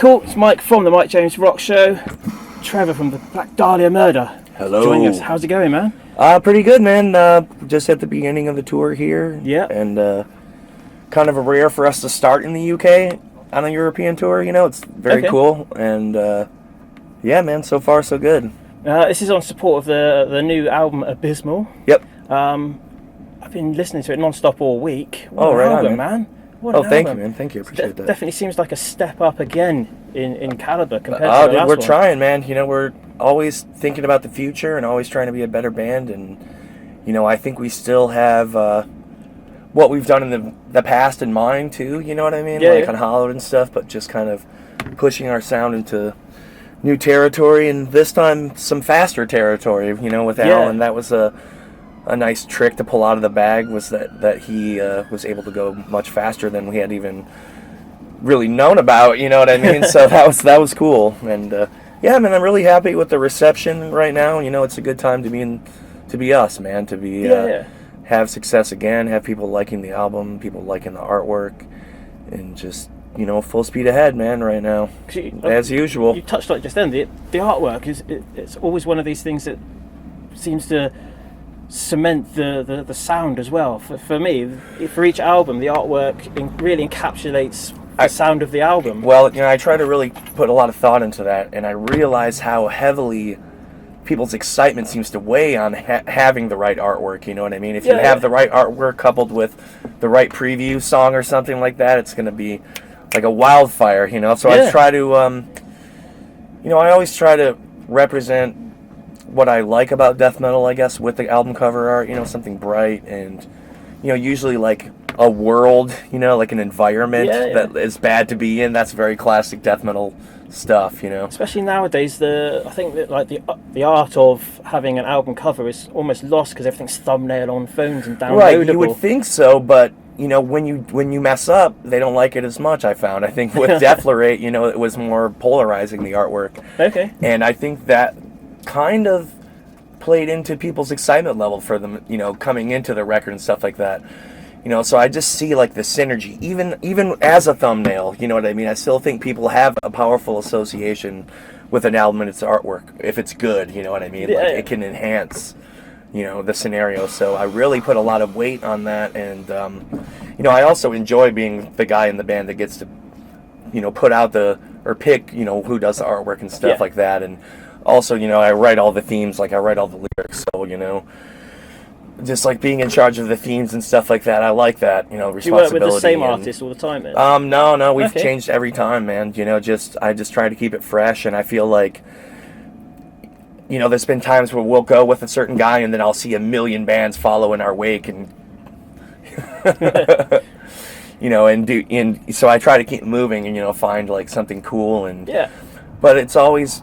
Lyrical, it's Mike from the Mike James Rock Show. Trevor from the Black Dahlia Murder. Hello. Joining us. How's it going, man? Pretty good, man. Just at the beginning of the tour here. Yeah. And kind of a rare for us to start in the UK on a European tour, It's very cool. And yeah, man, so far so good. This is on support of the new album, Abysmal. Yep. I've been listening to it non-stop all week. What an album, man. What Oh, an thank album. you, man. Thank you. Appreciate that. Definitely seems like a step up again in caliber compared to the last one. We're trying, man. We're always thinking about the future and always trying to be a better band. And, I think we still have what we've done in the past in mind, too. You know what I mean? Yeah, on Hollow and stuff, but just kind of pushing our sound into new territory. And this time, some faster territory, with Alan. That was a nice trick to pull out of the bag, was that he was able to go much faster than we had even really known about, you know what I mean? So that was cool. And yeah, man, I'm really happy with the reception right now. It's a good time to be us, man, to be have success again, have people liking the album, people liking the artwork, and just full speed ahead, man, right now. As usual. You touched on it just then. The artwork it's always one of these things that seems to cement the sound as well. For me, for each album, the artwork really encapsulates the sound of the album. Well, I try to really put a lot of thought into that, and I realize how heavily people's excitement seems to weigh on having the right artwork, you know what I mean? If you have the right artwork coupled with the right preview song or something like that, it's going to be like a wildfire, So I try to, I always try to represent what I like about death metal, I guess, with the album cover art, something bright and, usually like a world, like an environment that is bad to be in. That's very classic death metal stuff, Especially nowadays, I think that like the art of having an album cover is almost lost because everything's thumbnail on phones and downloadable. Right, you would think so, but when you mess up, they don't like it as much. I found. I think with Deflorate, it was more polarizing, the artwork. Okay. And I think that kind of played into people's excitement level for them, coming into the record and stuff like that. So I just see like the synergy, even as a thumbnail, you know what I mean? I still think people have a powerful association with an album and its artwork, if it's good, you know what I mean? Like it can enhance, the scenario. So I really put a lot of weight on that, and, I also enjoy being the guy in the band that gets to, put out or pick, who does the artwork and stuff like that. And also, I write all the themes, like I write all the lyrics, so, just like being in charge of the themes and stuff like that, I like that, responsibility. Do you work with the same artist all the time, then? No, we've changed every time, man. I just try to keep it fresh, and I feel like, there's been times where we'll go with a certain guy, and then I'll see a million bands follow in our wake, and and so I try to keep moving and find like something cool, and but it's always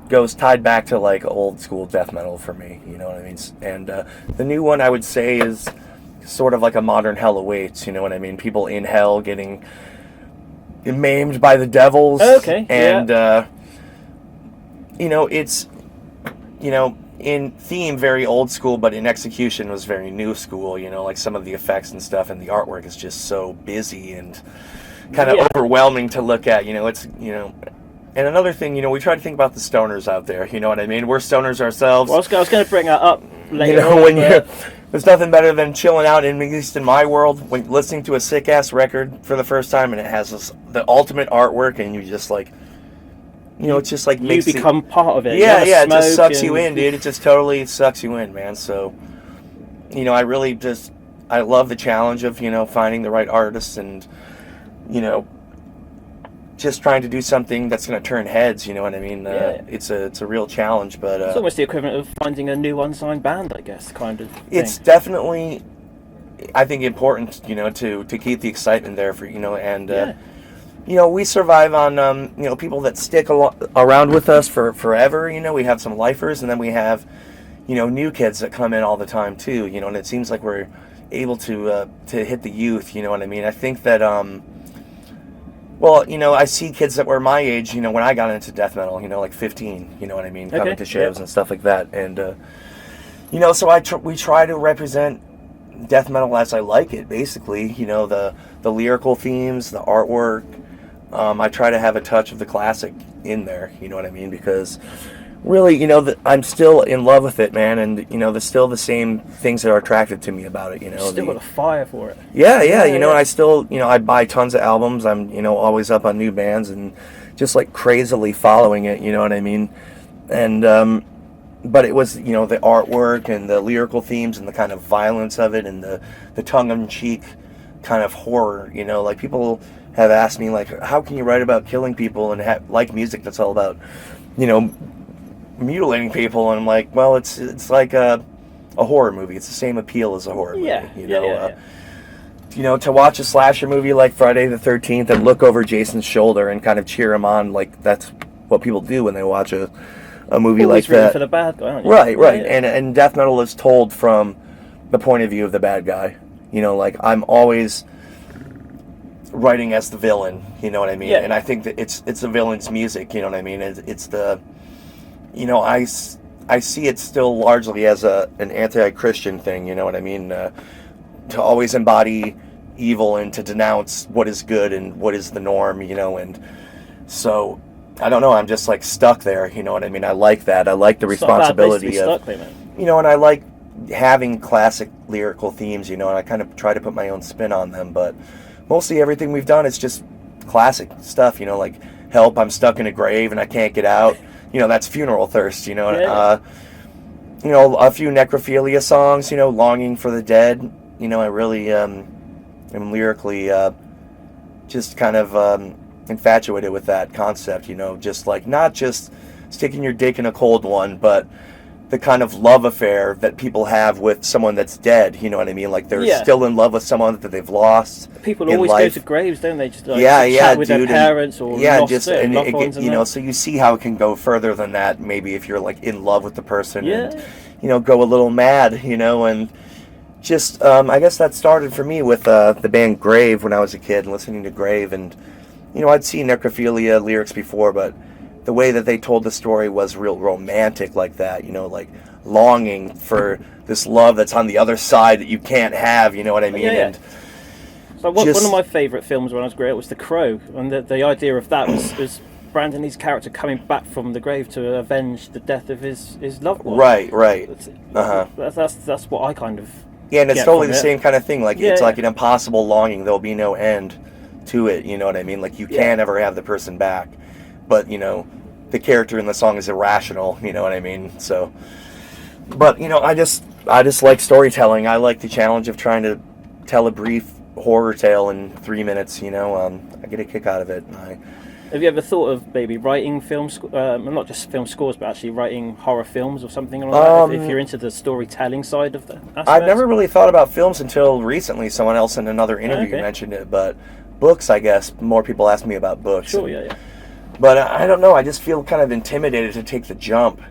goes tied back to like old school death metal for me, you know what I mean? And the new one, I would say, is sort of like a modern Hell Awaits, you know what I mean? People in hell getting maimed by the devils. Okay. And it's in theme very old school, but in execution was very new school, like some of the effects and stuff, and the artwork is just so busy and kind of overwhelming to look at. It's And another thing, we try to think about the stoners out there, you know what I mean? We're stoners ourselves. Well, I was going to bring that up later. There's nothing better than chilling out, at least in my world, when listening to a sick-ass record for the first time, and it has the ultimate artwork, and you just like, it's just like... You become part of it. Yeah, it just sucks you in, dude. It just totally sucks you in, man. So, I really I love the challenge of, finding the right artists and, just trying to do something that's going to turn heads, you know what I mean? It's a real challenge, but... it's almost the equivalent of finding a new unsigned band, I guess, kind of thing. It's definitely, I think, important, to keep the excitement there for, and, we survive on, people that stick around with us for forever, we have some lifers, and then we have, new kids that come in all the time, too, and it seems like we're able to hit the youth, you know what I mean? I think that, well, I see kids that were my age, when I got into death metal, like 15, you know what I mean, coming to shows and stuff like that. And, so we try to represent death metal as I like it, basically, the lyrical themes, the artwork, I try to have a touch of the classic in there, you know what I mean? Because really, I'm still in love with it, man, and, there's still the same things that are attractive to me about it, Still got a fire for it. Yeah, and I still, I buy tons of albums. I'm, always up on new bands and just like crazily following it, you know what I mean? And, but it was, the artwork and the lyrical themes and the kind of violence of it and the tongue-in-cheek kind of horror, like people have asked me, like, how can you write about killing people and like music that's all about, mutilating people? And I'm like, well, it's like a horror movie. It's the same appeal as a horror movie, to watch a slasher movie like Friday the 13th and look over Jason's shoulder and kind of cheer him on, like that's what people do when they watch a movie always like that. For the bad guy, aren't you? Right. Yeah. And death metal is told from the point of view of the bad guy. Like I'm always writing as the villain, you know what I mean? Yeah. And I think that it's the villain's music, you know what I mean? It's the, I see it still largely as an anti-Christian thing, you know what I mean? To always embody evil and to denounce what is good and what is the norm, and so I don't know, I'm just like stuck there, you know what I mean? I like that. I like the responsibility of, stuck there, man. And I like having classic lyrical themes, and I kind of try to put my own spin on them, but mostly everything we've done is just classic stuff, like Help, I'm Stuck in a Grave and I Can't Get Out, that's Funeral Thirst, a few necrophilia songs, Longing for the Dead, I really am lyrically just kind of infatuated with that concept, just like not just sticking your dick in a cold one, but the kind of love affair that people have with someone that's dead, you know what I mean? Like they're still in love with someone that they've lost. People always go to graves, don't they? Just chat with their parents or lost loved ones. So you see how it can go further than that. Maybe if you're like in love with the person and go a little mad, and just I guess that started for me with the band Grave when I was a kid and listening to Grave, and I'd seen necrophilia lyrics before, but the way that they told the story was real romantic like that, like longing for this love that's on the other side that you can't have, you know what I mean? And so one of my favourite films when I was growing up was The Crow, and the idea of that was Brandon Lee's character coming back from the grave to avenge the death of his loved one. Right. That's what I kind of and it's totally the same kind of thing, like it's like an impossible longing, there'll be no end to it, you know what I mean? Like you can't ever have the person back. But, the character in the song is irrational, you know what I mean? So, but, I just like storytelling. I like the challenge of trying to tell a brief horror tale in 3 minutes, I get a kick out of it. Have you ever thought of maybe writing not just film scores, but actually writing horror films or something like that, if you're into the storytelling side of the aspect? I've never really thought about films until recently. Someone else in another interview mentioned it, but books, I guess, more people ask me about books. Sure, yeah. But I don't know, I just feel kind of intimidated to take the jump.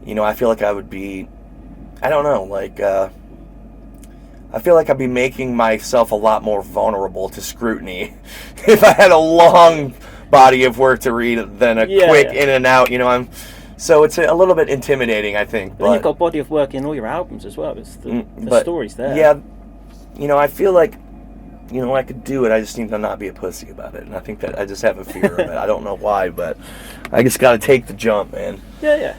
I feel like I would be, I don't know, like, I feel like I'd be making myself a lot more vulnerable to scrutiny if I had a long body of work to read than a quick in and out, so it's a little bit intimidating, I think. But you've got a body of work in all your albums as well, it's the stories there. Yeah, I feel like, I could do it. I just need to not be a pussy about it. And I think that I just have a fear of it. I don't know why, but I just got to take the jump, man. Yeah.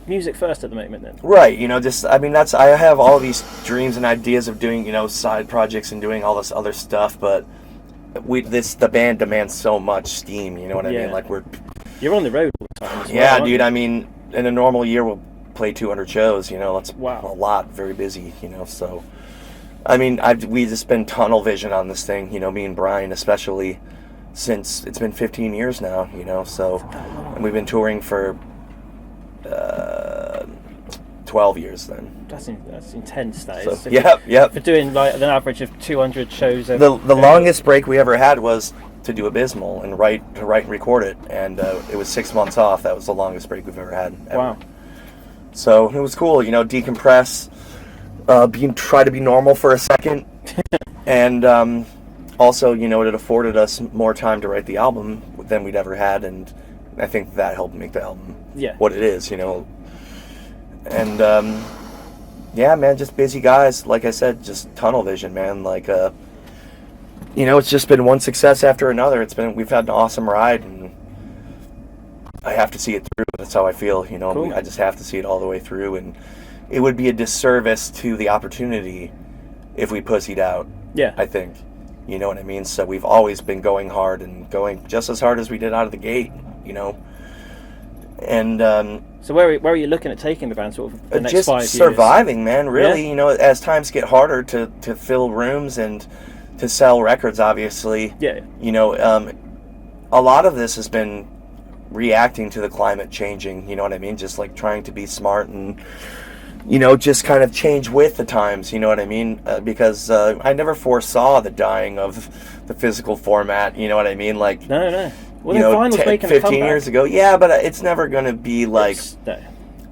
Music first at the moment, then. Right. I have all these dreams and ideas of doing, side projects and doing all this other stuff, but the band demands so much steam, you know what I mean? Like you're on the road all the time as well. Yeah, dude. I mean, in a normal year, we'll play 200 shows, that's a lot, very busy, so... I mean, we just been tunnel vision on this thing, me and Brian, especially since it's been 15 years now, so, and we've been touring for 12 years then. That's intense, that is. So, yep. For doing like an average of 200 shows. The longest break we ever had was to do Abysmal and write and record it, and it was 6 months off. That was the longest break we've ever had. Ever. Wow. So it was cool, decompress. Try to be normal for a second, and also, it afforded us more time to write the album than we'd ever had, and I think that helped make the album what it is, and man, just busy guys, like I said, just tunnel vision, man, like you know, it's just been one success after another. We've had an awesome ride, and I have to see it through. That's how I feel, you know. Cool. I just have to see it all the way through, and it would be a disservice to the opportunity if we pussied out. Yeah. I think, you know what I mean. So we've always been going hard and going just as hard as we did out of the gate, you know. And so where are you looking at taking the band sort of the next just 5 years? surviving, man. Really, Yeah. you know, as times get harder to fill rooms and to sell records, obviously. Yeah. You know, a lot of this has been reacting to the climate changing. You know what I mean? Just like trying to be smart and, you know, just kind of change with the times. You know what I mean? Because I never foresaw the dying of the physical format. You know what I mean? Like, No. Well, you know, vinyl's making a 15 comeback. years ago. Yeah, but it's never going to be like... No.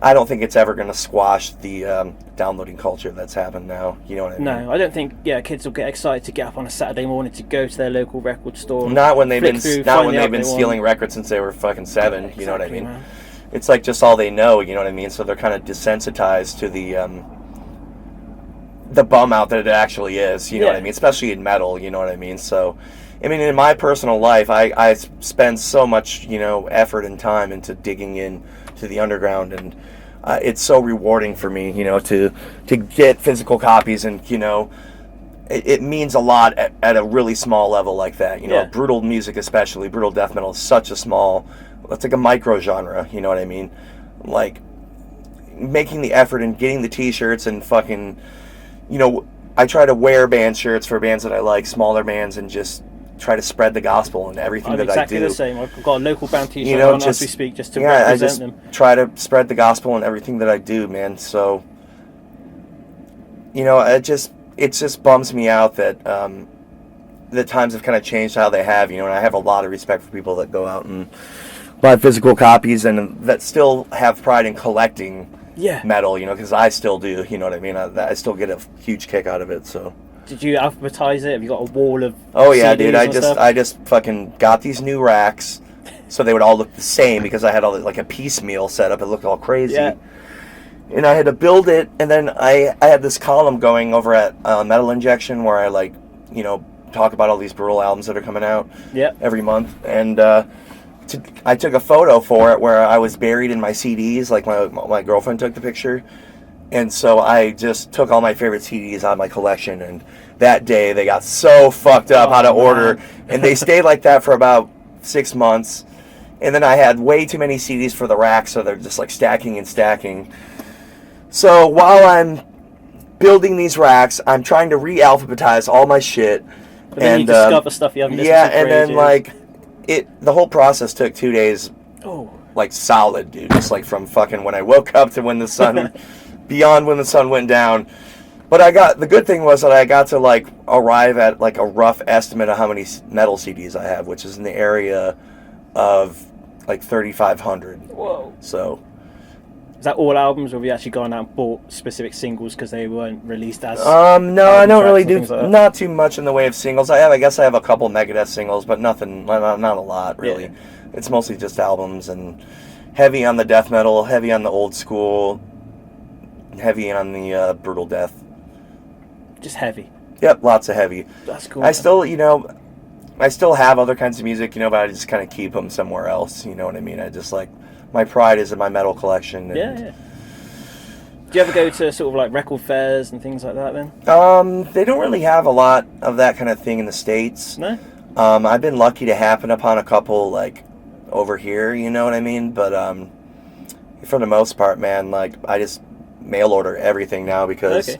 I don't think it's ever going to squash the downloading culture that's happened now. You know what I mean? No, I don't think kids will get excited to get up on a Saturday morning to go to their local record store. Not when they've flick been through, not find when the they've been album they stealing want. records since they were fucking 7. You know what I Exactly, mean? man. It's like just all they know. You know what I mean? So they're kind of desensitized to the bum out that it actually is. You know what I Yeah. mean? Especially in metal. You know what I mean? So, I mean, in my personal life, I spend so much, you know, effort and time into digging in to the underground, and it's so rewarding for me, you know, to get physical copies, and, you know, it means a lot at a really small level like that. You know, Yeah. brutal music, especially brutal death metal, is such a small, it's like a micro genre. You know what I mean? Like making the effort and getting the T-shirts and fucking, you know, I try to wear band shirts for bands that I like, smaller bands, and just try to spread the gospel in everything I'm that exactly I do. the same. I've got a local band t-shirt You know, on just as we speak, just to I represent just them. try to spread the gospel in everything that I do, man. So, you know, it just bums me out that the times have kind of changed how they have. You know, and I have a lot of respect for people that go out and buy physical copies and that still have pride in collecting Yeah. metal. You know, because I still do. You know what I mean? I still get a huge kick out of it. So. Did you alphabetize it? Have you got a wall of Oh yeah, CDs dude. and stuff? I just fucking got these new racks, so they would all look the same because I had all like a piecemeal setup. It looked all crazy, Yeah. and I had to build it. And then I had this column going over at Metal Injection where I like, you know, talk about all these brutal albums that are coming out Yeah. every month. And I took a photo for it where I was buried in my CDs. Like my girlfriend took the picture. And so I just took all my favorite CDs out of my collection, and that day they got so fucked up out of order, and they stayed like that for about 6 months. And then I had way too many CDs for the rack, so they're just like stacking and stacking. So while I'm building these racks, I'm trying to re-alphabetize all my shit. But then you discover stuff you haven't listened yeah, to for and then ages. like the whole process took 2 days, Oh. like solid, dude. Just like from fucking when I woke up to when the sun. Beyond when the sun went down. But the good thing was that I got to like arrive at like a rough estimate of how many metal CDs I have, which is in the area of like 3,500. Whoa. So Is that all albums, or have you actually gone out and bought specific singles because they weren't released as no, I album don't really tracks and do things like that? not too much in the way of singles. I guess I have a couple Megadeth singles, but not a lot really. Yeah. It's mostly just albums, and heavy on the death metal, heavy on the old school, heavy on the brutal death. Just heavy. Yep, lots of heavy. That's cool. I still have other kinds of music, you know, but I just kind of keep them somewhere else. You know what I mean? I just like, my pride is in my metal collection. And, Yeah. Do you ever go to sort of like record fairs and things like that then? They don't really have a lot of that kind of thing in the States. No? I've been lucky to happen upon a couple, like, over here, you know what I mean? But for the most part, man, like, I just mail order everything now because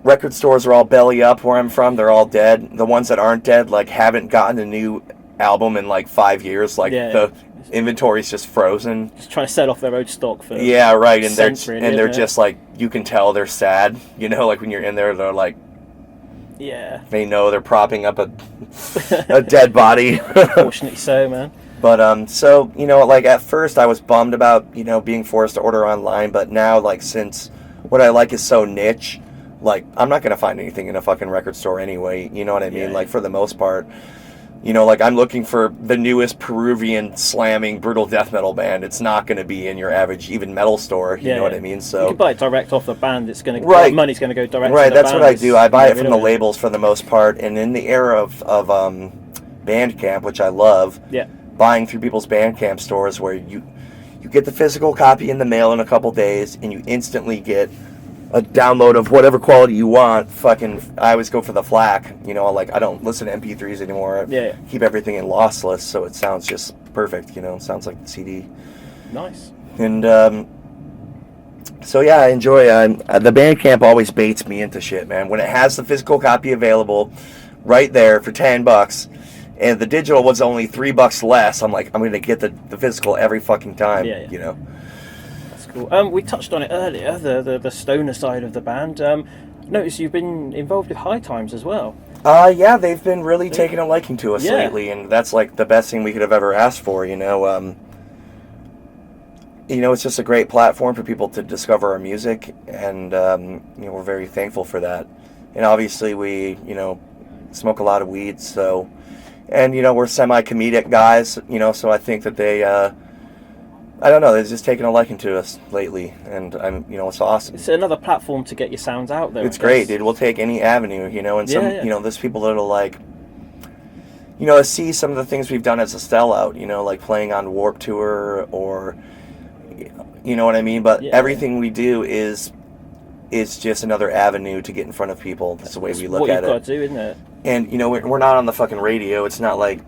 record stores are all belly up where I'm from. They're all dead. The ones that aren't dead, like, haven't gotten a new album in like 5 years. Like, the inventory's just frozen. Just trying to sell off their own stock for yeah, right. And cents, they're really, just like, you can tell they're sad. You know, like when you're in there, they're like, yeah. they know they're propping up a dead body. Fortunately so, man. But so, you know, like at first I was bummed about, you know, being forced to order online, but now, like, since what I like is so niche, like, I'm not gonna find anything in a fucking record store anyway. You know what I mean? Yeah. Like, for the most part. You know, like I'm looking for the newest Peruvian slamming brutal death metal band. It's not going to be in your average even metal store. You know what I mean? So you can buy it direct off the band. It's going to money's going to go direct. Right, to the that's band. what I do. I buy it from the labels for the most part. And in the era of Bandcamp, which I love, buying through people's Bandcamp stores where you get the physical copy in the mail in a couple days, and you instantly get a download of whatever quality you want. I always go for the FLAC. You know, like I don't listen to MP3s anymore. Yeah. Keep everything in lossless, so it sounds just perfect. You know, it sounds like the CD. Nice. And so yeah, I enjoy. The Bandcamp always baits me into shit, man. When it has the physical copy available, right there for $10, and the digital was only $3 less, I'm like, I'm gonna get the physical every fucking time. Yeah. You know. Cool. We touched on it earlier, the stoner side of the band. Notice you've been involved with High Times as well. Yeah, they've been really taking a liking to us lately, and that's like the best thing we could have ever asked for. You know, it's just a great platform for people to discover our music, and we're very thankful for that. And obviously, we smoke a lot of weed, so, and we're semi-comedic guys, so I think that they. I don't know. They're just taking a liking to us lately, and it's awesome. It's another platform to get your sounds out there. It's great, dude. We'll take any avenue, and there's people that'll like, see some of the things we've done as a sellout, like playing on Warped Tour, or, you know what I mean. But everything we do is just another avenue to get in front of people. That's the way we look at it. What you've got to do, isn't it? And we're not on the fucking radio. It's not like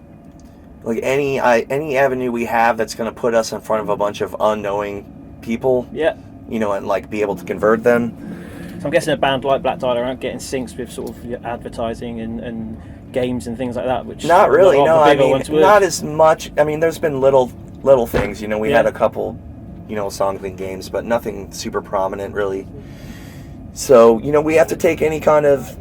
any avenue we have that's going to put us in front of a bunch of unknowing people, and like be able to convert them. So I'm guessing a band like Black Dahlia aren't getting syncs with sort of advertising and games and things like that, which not really. No, I mean not would. As much. I mean, there's been little things. We had a couple, songs and games, but nothing super prominent really. So we have to take any kind of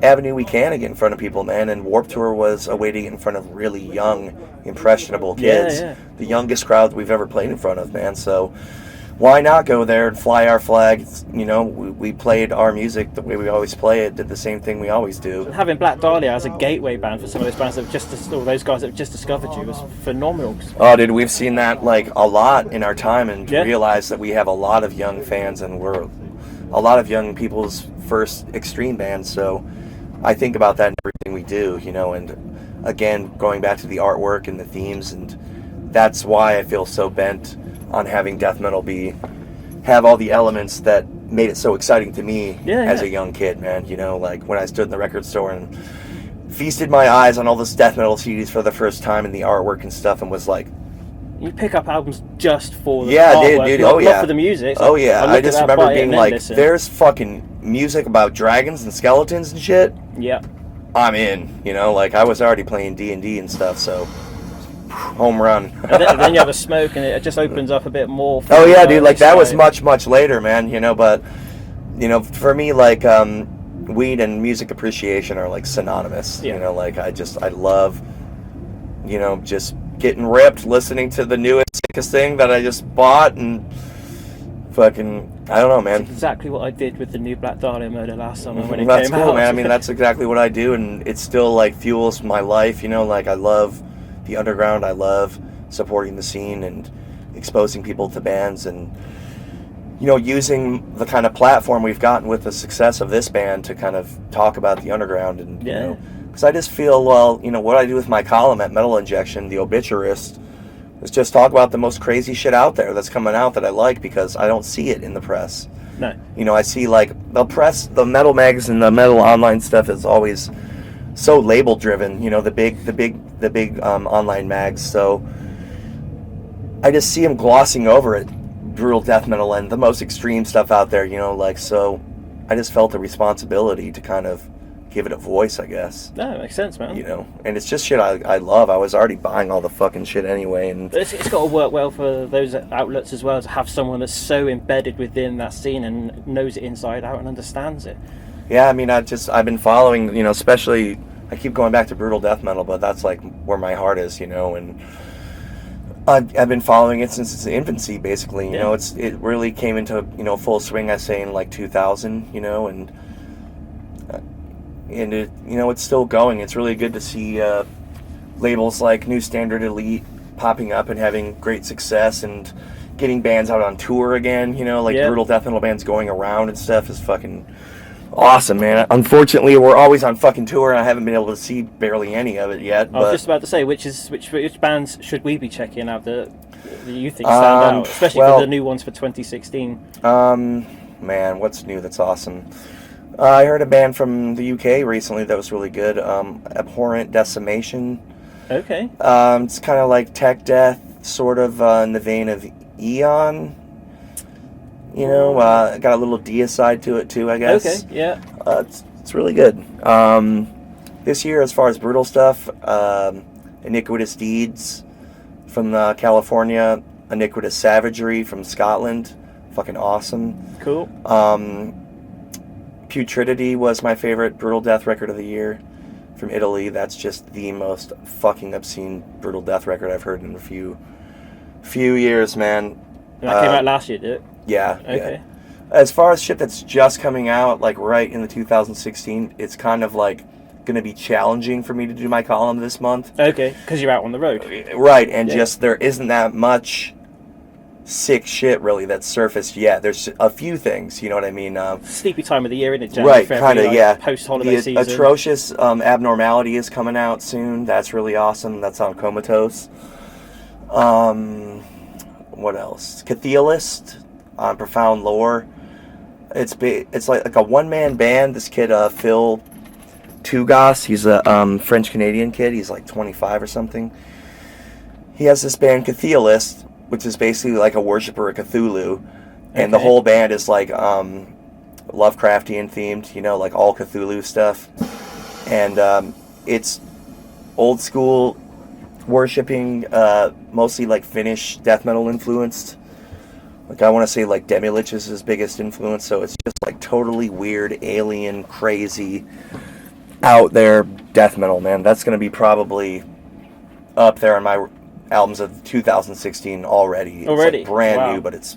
avenue we can to get in front of people, man, and Warped Tour was a way to get in front of really young, impressionable kids. The youngest crowd we've ever played in front of, man. So why not go there and fly our flag? We played our music the way we always play it, did the same thing we always do. And having Black Dahlia as a gateway band for some of those bands those guys that have just discovered you was phenomenal. Oh, dude, we've seen that like a lot in our time, and realized that we have a lot of young fans, and we're a lot of young people's first extreme band. So I think about that in everything we do, and again, going back to the artwork and the themes, and that's why I feel so bent on having death metal have all the elements that made it so exciting to me as a young kid, man. Like when I stood in the record store and feasted my eyes on all this death metal CDs for the first time and the artwork and stuff, and was like, you pick up albums just for the artwork, dude. Not for the music. So I just remember being like, there's fucking music about dragons and skeletons and shit. Yeah. I'm in, like I was already playing D&D and stuff, so home run. and then you have a smoke and it just opens up a bit more. Dude, like that was much later, man, but for me, like weed and music appreciation are like synonymous. Like I love just getting ripped, listening to the newest sickest thing that I just bought, and fucking, I don't know, man. That's exactly what I did with the new Black Dahlia Murder last summer when it that's came cool, out. Man. I mean, that's exactly what I do, and it still like fuels my life. Like I love the underground. I love supporting the scene and exposing people to bands, and using the kind of platform we've gotten with the success of this band to kind of talk about the underground, and because I just feel, what I do with my column at Metal Injection, the Obituarist, is just talk about the most crazy shit out there that's coming out that I like, because I don't see it in the press. No. I see like the press, the metal mags and the metal online stuff is always so label driven, the big online mags. So I just see them glossing over it, brutal death metal and the most extreme stuff out there, so I just felt a responsibility to kind of give it a voice, I guess. No, it makes sense, man. And it's just shit I love. I was already buying all the fucking shit anyway, and it's got to work well for those outlets as well, to have someone that's so embedded within that scene and knows it inside out and understands it. Yeah, I mean, I've been following, especially, I keep going back to brutal death metal, but that's like where my heart is, and I've been following it since its infancy, basically. It really came into full swing, I say, in like 2000, and it, it's still going. It's really good to see labels like New Standard Elite popping up and having great success, and getting bands out on tour again, you know, like brutal death metal bands going around and stuff is fucking awesome, man. Unfortunately, we're always on fucking tour, and I haven't been able to see barely any of it yet. I was just about to say, which bands should we be checking out that you think stand out, especially for the new ones for 2016? Man, what's new that's awesome? I heard a band from the UK recently that was really good. Abhorrent Decimation. Okay. It's kind of like tech death, sort of in the vein of Eon. You know, got a little deicide to it too, I guess. Okay, yeah. It's really good. This year, as far as brutal stuff, Iniquitous Deeds from California, Iniquitous Savagery from Scotland, fucking awesome. Cool. Putridity was my favorite brutal death record of the year from Italy. That's just the most fucking obscene brutal death record I've heard in a few years, man. That came out last year, did it? Yeah. Okay. Yeah. As far as shit that's just coming out, like right in the 2016, it's kind of like going to be challenging for me to do my column this month. Okay, because you're out on the road. Right, and just there isn't that much sick shit really that's surfaced yet. There's a few things, you know what I mean? Sleepy time of the year, isn't it? January, right, kind of, yeah. Post-holiday season. Atrocious Abnormality is coming out soon. That's really awesome. That's on Comatose. What else? Cathelist on Profound Lore. It's like a one-man band. This kid, Phil Tugas, he's a French-Canadian kid. He's like 25 or something. He has this band, Cathelist, which is basically like a worshiper of Cthulhu. And the whole band is like Lovecraftian themed, you know, like all Cthulhu stuff. And it's old school worshipping, mostly like Finnish death metal influenced. Like I want to say like Demilich is his biggest influence, so it's just like totally weird, alien, crazy, out there death metal, man. That's going to be probably up there on my albums of 2016 already. It's like brand new, but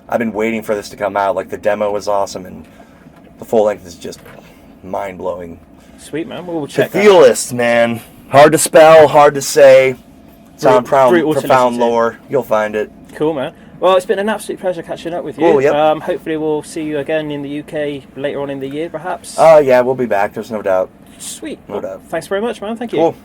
I've been waiting for this to come out. Like the demo was awesome, and the full length is just mind blowing. Sweet, man. We'll check that. Cathelist, man. Hard to spell, hard to say. It's on Profound Lore. You'll find it. Cool, man. Well, it's been an absolute pleasure catching up with you. Cool, yep. Hopefully we'll see you again in the UK later on in the year, perhaps. Yeah, we'll be back. There's no doubt. Sweet. No doubt. Thanks very much, man. Thank you. Cool.